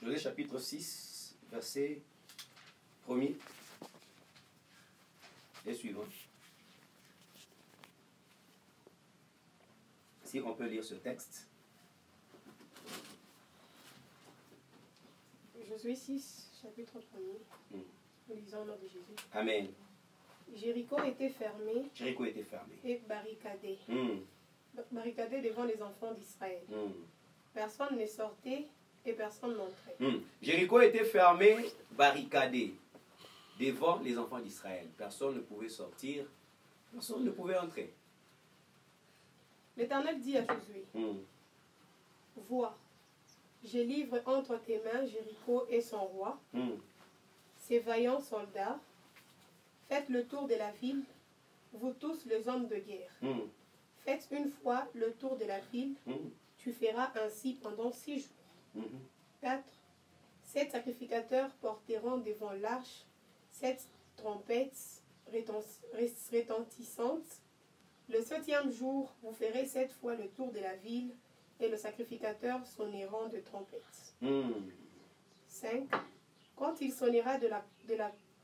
Josué chapitre 6, verset 1er et suivant. Si on peut lire ce texte. Josué 6, chapitre 1er. Nous lisons au nom de Jésus. Amen. Jéricho était fermé. Jéricho était fermé. Et barricadé. Barricadé devant les enfants d'Israël. Personne ne sortait et personne n'entrait. Jéricho était fermé, barricadé devant les enfants d'Israël. Personne ne pouvait sortir, personne ne pouvait entrer. L'Éternel dit à Josué, vois, je livre entre tes mains Jéricho et son roi, ses vaillants soldats. Faites le tour de la ville, vous tous les hommes de guerre. Faites une fois le tour de la ville, tu feras ainsi pendant 6 jours. 4. 7 sacrificateurs porteront devant l'arche 7 trompettes retentissantes. Le 7e jour, vous ferez 7 fois le tour de la ville et le sacrificateur sonneront de trompettes. 5. Quand il sonnera de la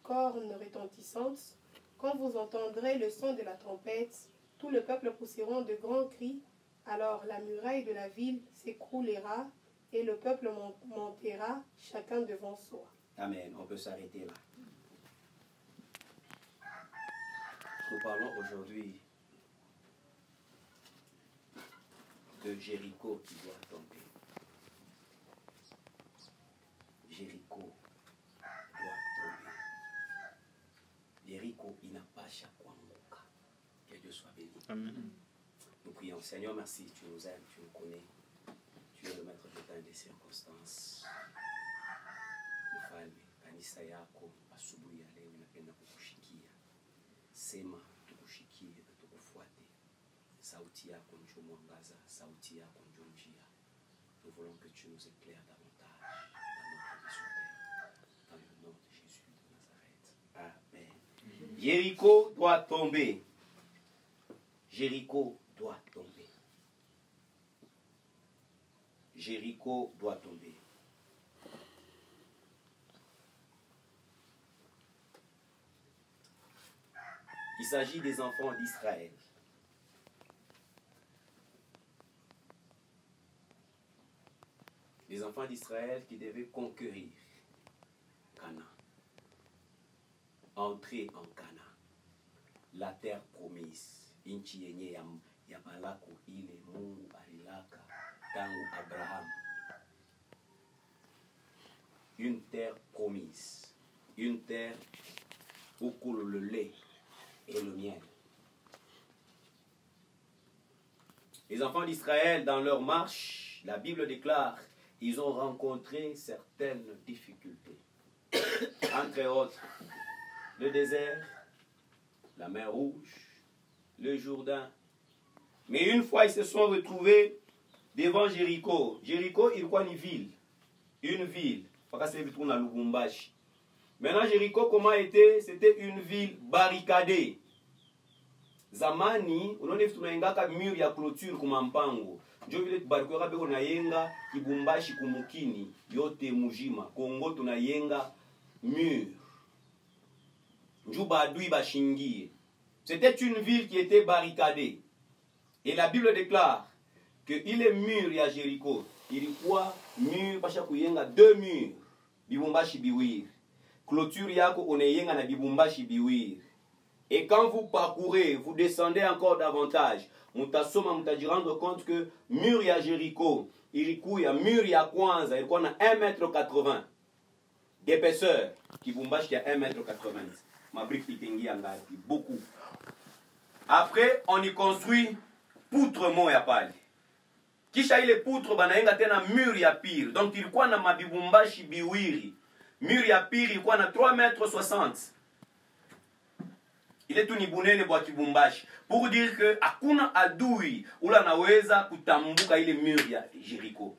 corne retentissante, quand vous entendrez le son de la trompette, tout le peuple pousseront de grands cris. Alors la muraille de la ville s'écroulera et le peuple montera chacun devant soi. Amen. On peut s'arrêter là. Nous parlons aujourd'hui de Jéricho qui doit tomber. Jéricho doit tomber. Jéricho, il n'a pas Shakwamuka. Que Dieu soit béni. Amen. Nous prions. Seigneur, merci. Tu nous aimes, tu nous connais. Tu es le maître de temps et des circonstances. Mfalme, kanisa yako asubuhi ya leo inapenda kukushikia. Sema tukushikie na tukufuate. Sauti yako ndio mwangaza, sauti yako ndio njia. Nous voulons que tu nous éclaires davantage dans notre vie sur terre. Dans le nom de Jésus de Nazareth. Amen. Jéricho doit tomber. Jéricho doit tomber. Jéricho doit tomber. Il s'agit des enfants d'Israël. Les enfants d'Israël qui devaient conquérir Canaan. Entrer en Canaan. La terre promise. Inchi yenye ya Malako ile Mungu alilaka tangu Abraham. Une terre promise. Une terre où coule le lait et le miel. Les enfants d'Israël, dans leur marche, la Bible déclare, ils ont rencontré certaines difficultés. Entre autres, le désert, la mer Rouge, le Jourdain. Mais une fois, ils se sont retrouvés devant Jéricho. Jéricho, il quoi une ville. Une ville. Maintenant, Jéricho, comment était? C'était une ville barricadée. Zamani, unaona tunaingaka mur ya clôture kuma mpango. Njo vile barikora beko na yenga Kibumbashi kumukini yote mujima. Kongo tunayenga mur. Njo badui bashingie. C'était une ville qui était barricadée. Et la Bible déclare que il est mur ya Jéricho. Il y a mur pasha kuyenga 2 murs. Bibumbashi biwir. Clôture yako oneyenga na bibumbashi biwir. Et quand vous parcourez, vous descendez encore davantage. Mutasoma mutaji rendre compte que mur ya Jéricho, ilikuya mur ya kwanza ilikuwa na 1,80 m d'épaisseur. Kibumbashi ya 1,80 m. Ma brique itengia ngapi beaucoup. Après on y construit poutre moya pale. Kisha ile poutre banaenga tena mur ya pire. Donc ilikuwa na mabibumbashi biwiri. Mur ya pire ilikuwa na 3,60 m. Ile tu ni bunene bwa Kibumbashi. Pour dire que hakuna adui ula naweza kutambuka ile mur ya Jéricho.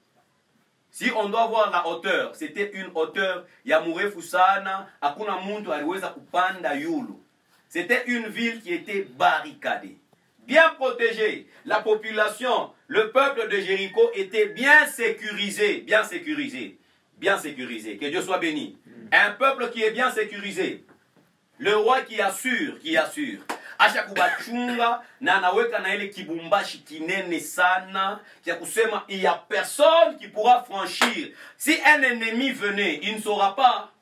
Si on doit voir la hauteur, c'était une hauteur ya murefu sana, hakuna muntu aliweza kupanda yulu. C'était une ville qui était barricadée, bien protégée. La population, le peuple de Jéricho était bien sécurisé, bien sécurisé. bien sécurisé. Que Dieu soit béni. Un peuple qui est bien sécurisé. Le roi qui assure. Acha kubachunga na anaweka na ile kibumbashi kinene sana kia kusema il y a personne qui pourra franchir. Si un ennemi venait, il ne saura pas.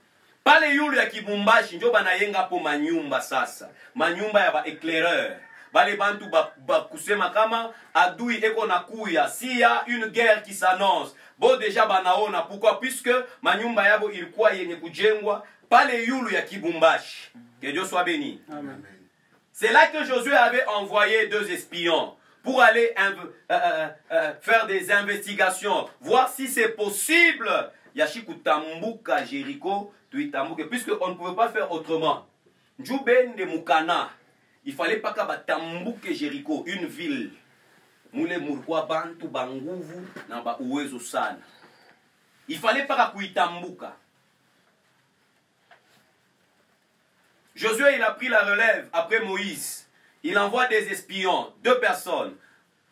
Pale yulu ya kibumbashi njo banayenga po manyumba sasa. Manyumba ya ba éclaireur. Bale bantu kusema kama adui eko na kuya. S'il y a une guerre qui s'annonce, bo deja banaona. Pourquoi? Puisque manyumba yabo ilikuwa yenye kujengwa pale yulu ya kibumbashi. Que Dieu soit béni. Amen. C'est là que Josué avait envoyé 2 espions pour aller faire des investigations, voir si c'est possible. Yashiku tambuka Jéricho, puisqu'on ne pouvait pas faire autrement. Djouben de Mukana, il fallait pas que tambuke Jéricho, une ville. Moule murkwa bantu banguvu na ba uwezo sana. Il fallait pas kuitambuka. Josué, il a pris la relève après Moïse. Il envoie des espions, 2 personnes.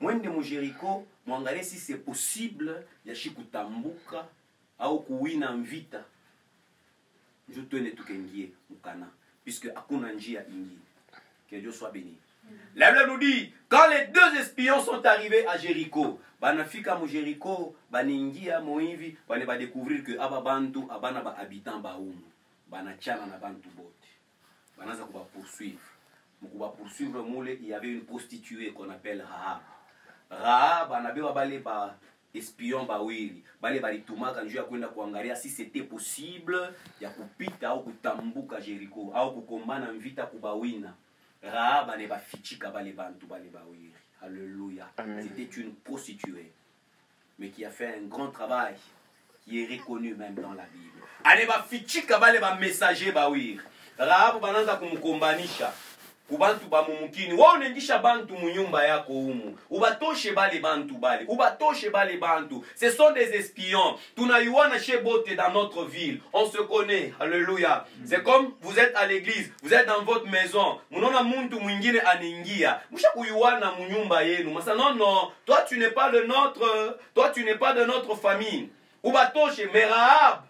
Mwende mu Jéricho, mwangale si c'est possible, yashiku tambuka, au kuwina mvita. Je tenais tout kengie mukana, puisque akuna njia ingi. Que Dieu soit béni. La Bible nous dit, quand les 2 espions sont arrivés à Jéricho, banafika mu Jéricho, baningia moivi, bane ba découvrir que aba bantu abana ba habitants ba umu, banachana na bantu bote. Banaza kuba poursuivre. Mukuba poursuivre moule, il y avait une prostituée qu'on appelle Rahab. Rahab anabewa bale ba espion ba wili. Bale bali tumaka njoo ya kwenda kuangalia si c'était possible ya kupita au kutambuka Jéricho au kukombana mvita kubawina. Rahab ane ba fichika bale bantu bale ba wili. Alléluia. C'était une prostituée mais qui a fait un grand travail qui est reconnu même dans la Bible. Ane ba fichika bale ba messager ba wili. Rahab bananza kumkombanisha kubantu ba mumukini. Wao nengisha bantu munyumba yako humu. Ubatoshe bale bantu bale. Ubatoshe bale bantu. Ce sont des espions. Tunayuana shebote dans notre ville. On se connaît. Alléluia. C'est comme vous êtes à l'église, vous êtes dans votre maison. Munona muntu mwingine aningia. Musha kuyuana munyumba yenu. Masa non, toi tu n'es pas de notre famille. Ubatoshe mais Rahab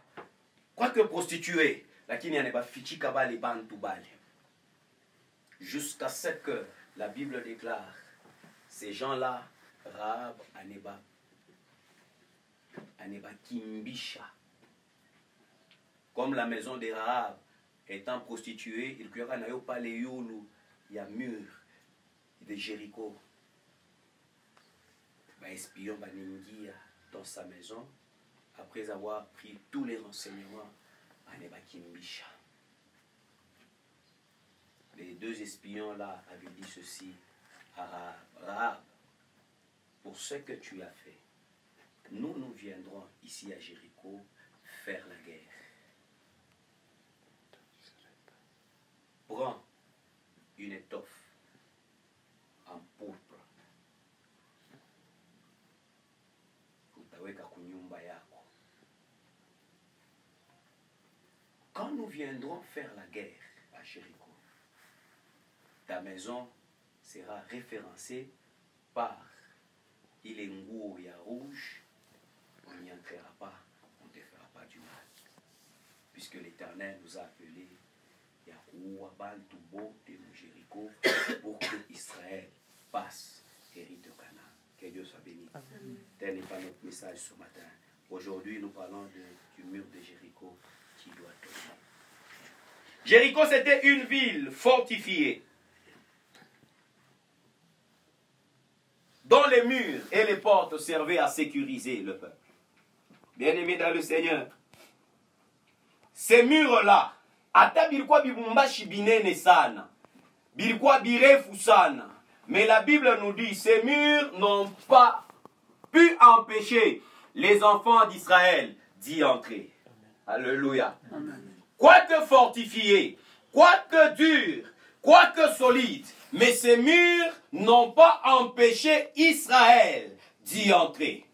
quoique prostituée, lakini aneba fichika bale bantu bale. Jusqu'à ce que la Bible déclare, ces gens-là, Rahab aneba kimbisha. Comme la maison de Rahab étant prostituée, il n'y a pas les youlou, il y a mur de Jéricho. Espion baningia dans sa maison, après avoir pris tous les renseignements, aneba kimbisha. Les 2 espions là avaient dit ceci à Rahab, pour ce que tu as fait, nous viendrons ici à Jéricho faire la guerre. Prends une étoffe en pourpre, utaweka kunyumba yako. Quand nous viendrons faire la guerre à Jéricho, ta maison sera référencée par il est nguo ya rouge, on n'y entrera pas, on ne te fera pas du mal. Puisque l'Éternel nous a appelés Yakoua, Bantu, Bote, Jéricho, pour que Israël passe hérite de Canaan. Que Dieu soit béni. Tel n'est pas notre message ce matin. Aujourd'hui, nous parlons du mur de Jéricho qui doit tomber. Jéricho, c'était une ville fortifiée, dont les murs et les portes servaient à sécuriser le peuple. Bien-aimés dans le Seigneur, ces murs-là, ata bilikuwa bibumbashi binene sana, bilikuwa birefu sana, mais la Bible nous dit, ces murs n'ont pas pu empêcher les enfants d'Israël d'y entrer. Alléluia. Quoique fortifiés, quoique durs, quoique solides, mais ces murs n'ont pas empêché Israël d'y entrer.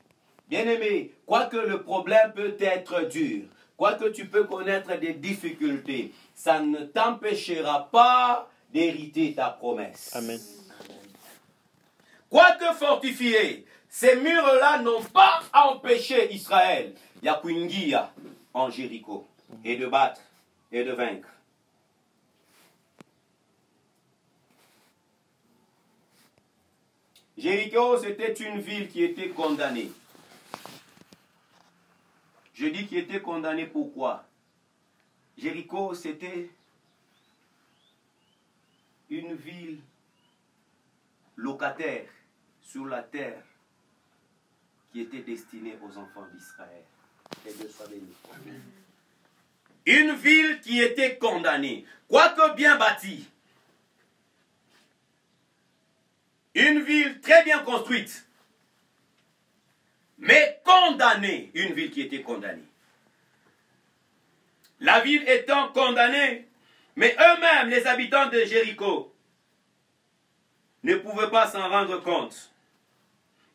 Bien-aimé, quoique le problème peut être dur, quoique tu peux connaître des difficultés, ça ne t'empêchera pas d'hériter ta promesse. Amen. Quoique fortifiés, ces murs-là n'ont pas empêché Israël. Yakuingia, en Jéricho et de battre et de vaincre. Jéricho, c'était une ville qui était condamnée. Je dis qu'il était condamné pourquoi? Jéricho, c'était une ville locataire sur la terre qui était destinée aux enfants d'Israël. Que Dieu soit béni. Une ville qui était condamnée, quoique bien bâtie. Une ville très bien construite, mais condamnée. Une ville qui était condamnée. La ville étant condamnée, mais eux-mêmes, les habitants de Jéricho, ne pouvaient pas s'en rendre compte.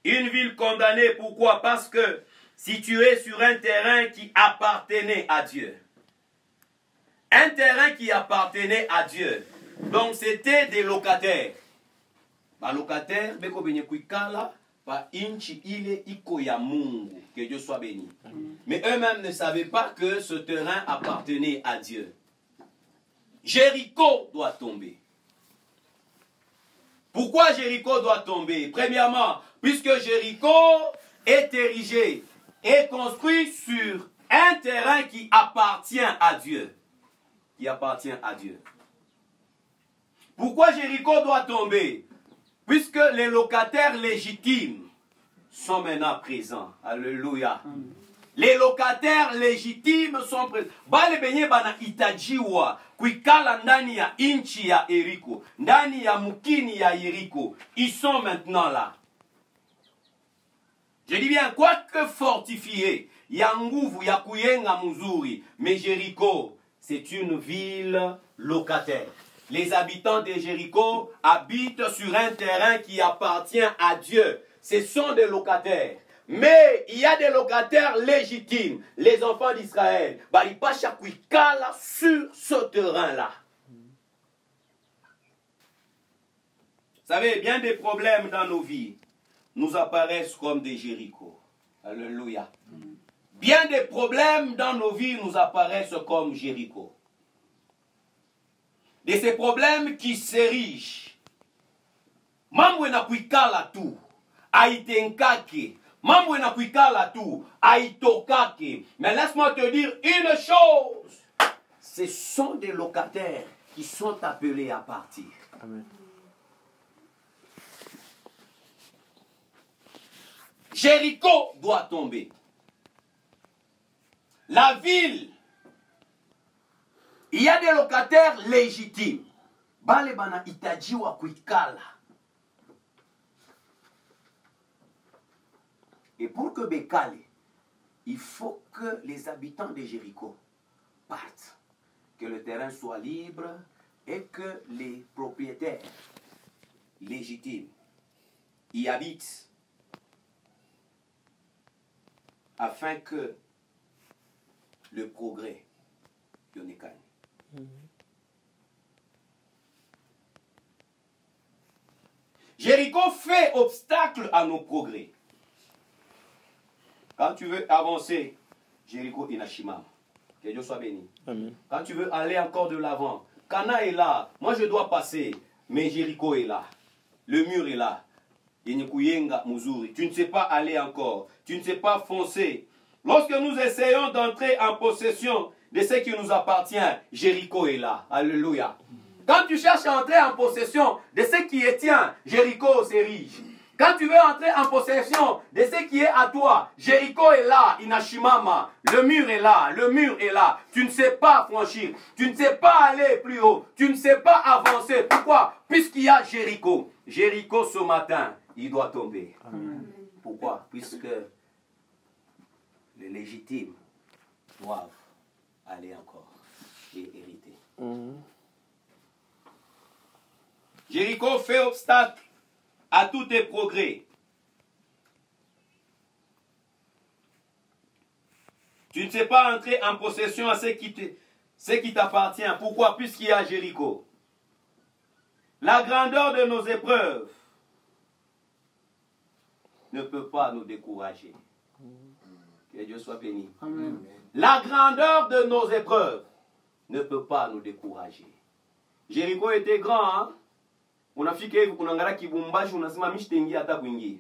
Une ville condamnée, pourquoi? Parce que située sur un terrain qui appartenait à Dieu. Un terrain qui appartenait à Dieu. Donc c'était des locataires. Ba locataire, beko benye kuikala, pa inchi ile iko ya Mungu. Que Dieu soit béni. Mais eux-mêmes ne savaient pas que ce terrain appartenait à Dieu. Jéricho doit tomber. Pourquoi Jéricho doit tomber? Premièrement, puisque Jéricho est érigé et construit sur un terrain qui appartient à Dieu. Qui appartient à Dieu. Pourquoi Jéricho doit tomber? Puisque les locataires légitimes sont maintenant présents. Alléluia. Les locataires légitimes sont présents. Bale benye bana itajiwa kuikala ndani ya inchi ya Yeriko, ndani ya mukini ya Yeriko, ils sont maintenant là. Je dis bien, quoique fortifié, ya nguvu ya kuyenga muzuri, mais Jéricho, c'est une ville locataire. Les habitants de Jéricho habitent sur un terrain qui appartient à Dieu. Ce sont des locataires. Mais il y a des locataires légitimes. Les enfants d'Israël. Ils passent sur ce terrain-là. Vous savez, bien des problèmes dans nos vies nous apparaissent comme des Jéricho. Alléluia. Bien des problèmes dans nos vies nous apparaissent comme Jéricho. De ces problèmes qui s'érigent. Mambo na kuikala tu. Aitenkake. Mambo na kuikala tu. Aitokake. Mais laisse-moi te dire une chose. Ce sont des locataires qui sont appelés à partir. Amen. Jéricho doit tomber. La ville, il y a des locataires légitimes. Bale bana itajiwa kuikala. Et pour que Bekale, il faut que les habitants de Jéricho partent. Que le terrain soit libre et que les propriétaires légitimes y habitent. Afin que le progrès Yonekan. Jéricho fait obstacle à nos progrès. Quand tu veux avancer, Jéricho inashimama. Que Dieu soit béni. Amen. Quand tu veux aller encore de l'avant, Cana est là. Moi je dois passer, mais Jéricho est là. Le mur est là. Tu ne sais pas aller encore. Tu ne sais pas foncer. Lorsque nous essayons d'entrer en possession de ce qui nous appartient, Jéricho est là. Alléluia. Quand tu cherches à entrer en possession de ce qui est tien, Jéricho s'érige. Quand tu veux entrer en possession de ce qui est à toi, Jéricho est là, Inashimama. Le mur est là, le mur est là. Tu ne sais pas franchir, tu ne sais pas aller plus haut, tu ne sais pas avancer. Pourquoi? Puisqu'il y a Jéricho. Jéricho ce matin, il doit tomber. Amen. Pourquoi? Puisque les légitimes doivent aller encore et hériter. Jéricho fait obstacle à tous tes progrès. Tu ne sais pas entrer en possession à ce qui t'appartient. Pourquoi? Puisqu'il y a Jéricho. La grandeur de nos épreuves ne peut pas nous décourager. Que Dieu soit béni. Amen. La grandeur de nos épreuves ne peut pas nous décourager. Jéricho était grand, hein? Unafika hivi kunangara kibumbashi unasema mishtengia hata kuingia.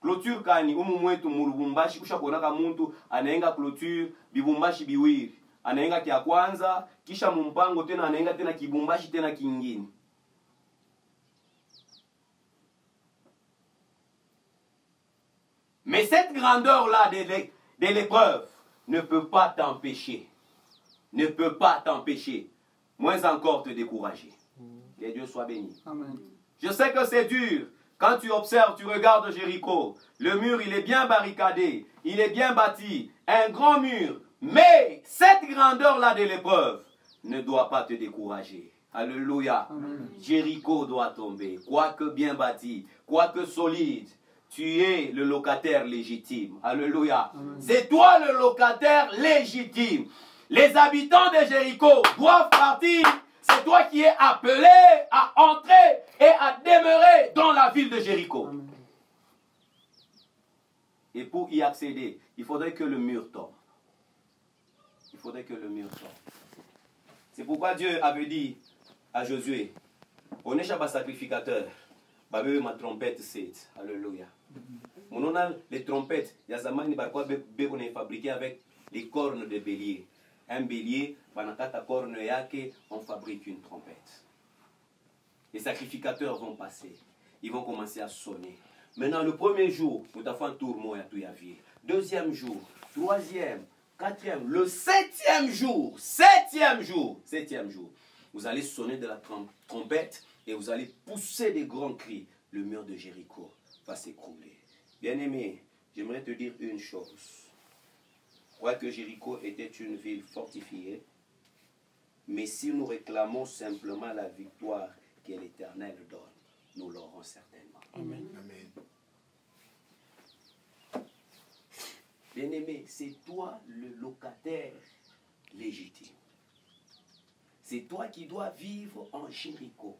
Clôture kani umu mwetu mu Lubumbashi kusha kuonaka muntu anaenga clôture bibumbashi biwiri. Anaenga kia kwanza kisha mumpango tena anaenga tena kibumbashi tena kingine. Mais cette grandeur-là de l'épreuve ne peut pas t'empêcher. Ne peut pas t'empêcher. Moins encore te décourager. Que Dieu soit béni. Amen. Je sais que c'est dur. Quand tu observes, tu regardes Jéricho. Le mur, il est bien barricadé. Il est bien bâti. Un grand mur. Mais cette grandeur-là de l'épreuve ne doit pas te décourager. Alléluia. Amen. Jéricho doit tomber. Quoique bien bâti, quoique solide, tu es le locataire légitime. Alléluia. C'est toi le locataire légitime. Les habitants de Jéricho doivent partir. C'est toi qui es appelé à entrer et à demeurer dans la ville de Jéricho. Amen. Et pour y accéder, il faudrait que le mur tombe. Il faudrait que le mur tombe. C'est pourquoi Dieu avait dit à Josué, on est un sacrificateur. Babe ma trompette c'est. Alléluia. On a les trompettes. Il y a zamani barquois on est fabriqué avec les cornes de bélier. Un bélier, banakata corne yake, on fabrique une trompette. Les sacrificateurs vont passer. Ils vont commencer à sonner. Maintenant, le premier jour, nous avons un tour moi à tout yavier. Deuxième jour, troisième, quatrième, le septième jour, vous allez sonner de la trompette et vous allez pousser des grands cris. Le mur de Jéricho va s'écrouler. Bien-aimé, j'aimerais te dire une chose. Je crois que Jéricho était une ville fortifiée, mais si nous réclamons simplement la victoire que l'Éternel donne, nous l'aurons certainement. Amen. Bien-aimé, c'est toi le locataire légitime. C'est toi qui dois vivre en Jéricho.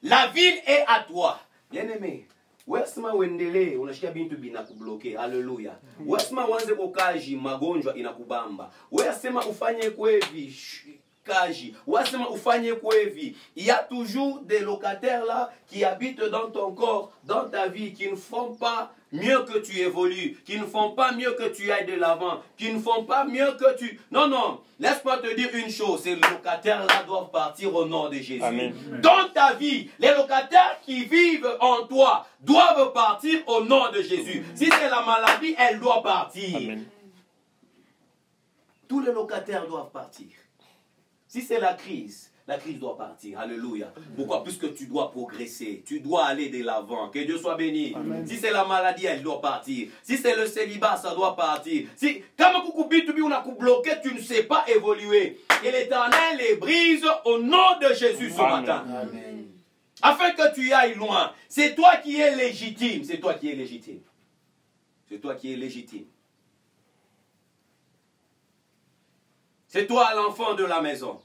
La ville est à toi. Bien-aimé, wesma wendele unashikia bintu binakubloke. Haleluya. Wesma wanze kukaji magonjwa inakubamba. Wesema ufanye kwevi kaji. Wesema ufanye kwevi. Il y a toujours des locataires là qui habitent dans ton corps, dans ta vie, qui ne font pas mieux que tu évolues, qui ne font pas mieux que tu ailles de l'avant, qui ne font pas mieux que tu... Non, non, laisse-moi te dire une chose, ces locataires-là doivent partir au nom de Jésus. Amen. Dans ta vie, les locataires qui vivent en toi doivent partir au nom de Jésus. Si c'est la maladie, elle doit partir. Amen. Tous les locataires doivent partir. Si c'est la crise doit partir. Alléluia. Pourquoi? Puisque tu dois progresser. Tu dois aller de l'avant. Que Dieu soit béni. Amen. Si c'est la maladie, elle doit partir. Si c'est le célibat, ça doit partir. Si, comme on a bloqué, tu ne sais pas évoluer. Et l'Éternel les brise au nom de Jésus ce Amen. matin. Amen. Afin que tu ailles loin. C'est toi qui es légitime. C'est toi qui es légitime. C'est toi qui es légitime. C'est toi l'enfant de la maison.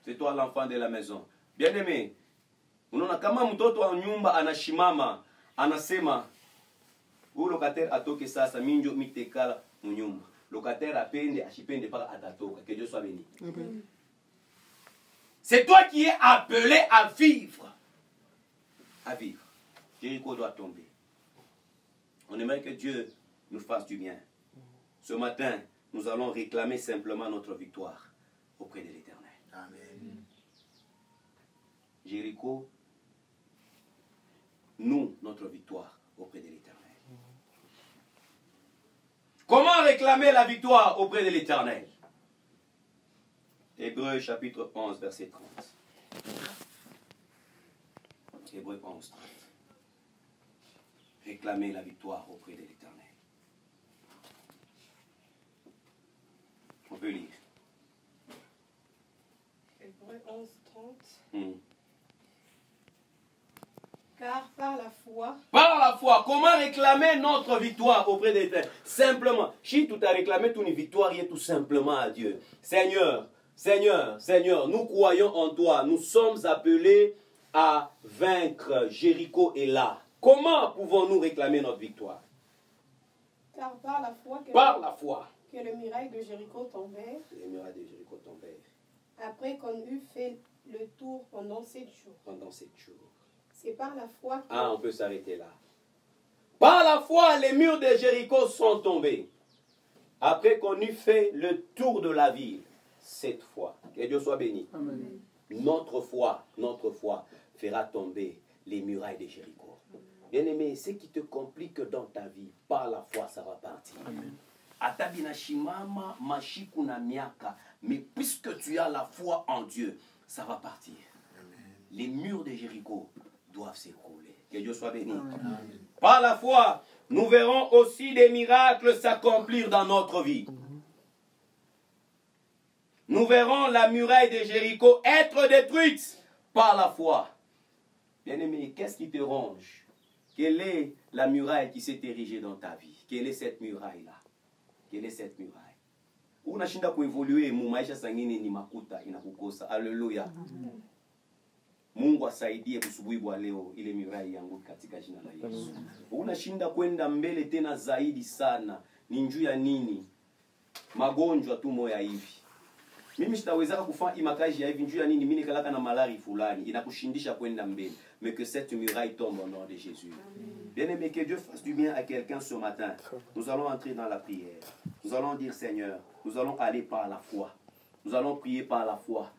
C'est toi l'enfant de la maison. Bien-aimé, unaona kama mtoto wa nyumba anashimama, anasema, huyu locataire atoke sasa, minjo mitekala mnyumba. Locataire apende, ashipende paka atatoka. Que Dieu soit béni. Amen. C'est toi qui es appelé à vivre. À vivre. Jéricho doit tomber. On aimerait que Dieu nous fasse du bien. Ce matin, nous allons réclamer simplement notre victoire auprès de l'Éternel. Amen. Jéricho, nous, notre victoire auprès de l'Éternel. Comment réclamer la victoire auprès de l'Éternel? Hébreux chapitre 11, verset 30. Hébreux 11, 30. Réclamer la victoire auprès de l'Éternel. On peut lire. Hébreux 11, 30. Hmm. Car par la foi, Par la foi, comment réclamer notre victoire auprès de l'Éternel? Simplement, si tu as réclamé ton victoire, il est tout simplement à Dieu. Seigneur, Seigneur, Seigneur, nous croyons en toi. Nous sommes appelés à vaincre. Jéricho est là. Comment pouvons-nous réclamer notre victoire? Car par la foi que les murailles de Jéricho tombèrent. Les murailles de Jéricho tombèrent. Après qu'on eut fait le tour pendant 7 jours. Pendant 7 jours. C'est par la foi que... Ah, on peut s'arrêter là. Par la foi, les murs de Jéricho sont tombés. Après qu'on eut fait le tour de la ville, 7 fois. Que Dieu soit béni. Amen. Notre foi fera tomber les murailles de Jéricho. Bien-aimé, ce qui te complique dans ta vie, par la foi, ça va partir. Amen. Atabina shimama mashiku na miaka, mais puisque tu as la foi en Dieu, ça va partir. Amen. Les murs de Jéricho doivent s'écrouler. Que Dieu soit béni. Amen. Par la foi, nous verrons aussi des miracles s'accomplir dans notre vie. Nous verrons la muraille de Jéricho être détruite par la foi. Bien-aimé, qu'est-ce qui te ronge? Quelle est la muraille qui s'est érigée dans ta vie? Quelle est cette muraille-là? Quelle est cette muraille? Unashinda kuevolue mu maisha sangine ni makuta inakukosa. Haleluya. Mungu asaidie kusubuhi bwa leo ile muraille yangu katika jina la Yesu. Unashinda kwenda mbele tena zaidi sana. Ni njuu ya nini? Magonjwa tu moya hivi. Mimi sitawezaka kufanya imakaji ya hivi njuu ya nini? Mimi nikalaka na malari fulani inakushindisha kwenda mbele. Mais que cette muraille tombe au nom de Jésus. Bien-aimé, que Dieu fasse du bien à quelqu'un ce matin. Nous allons entrer dans la prière. Nous allons dire, Seigneur, nous allons aller par la foi. Nous allons prier par la foi.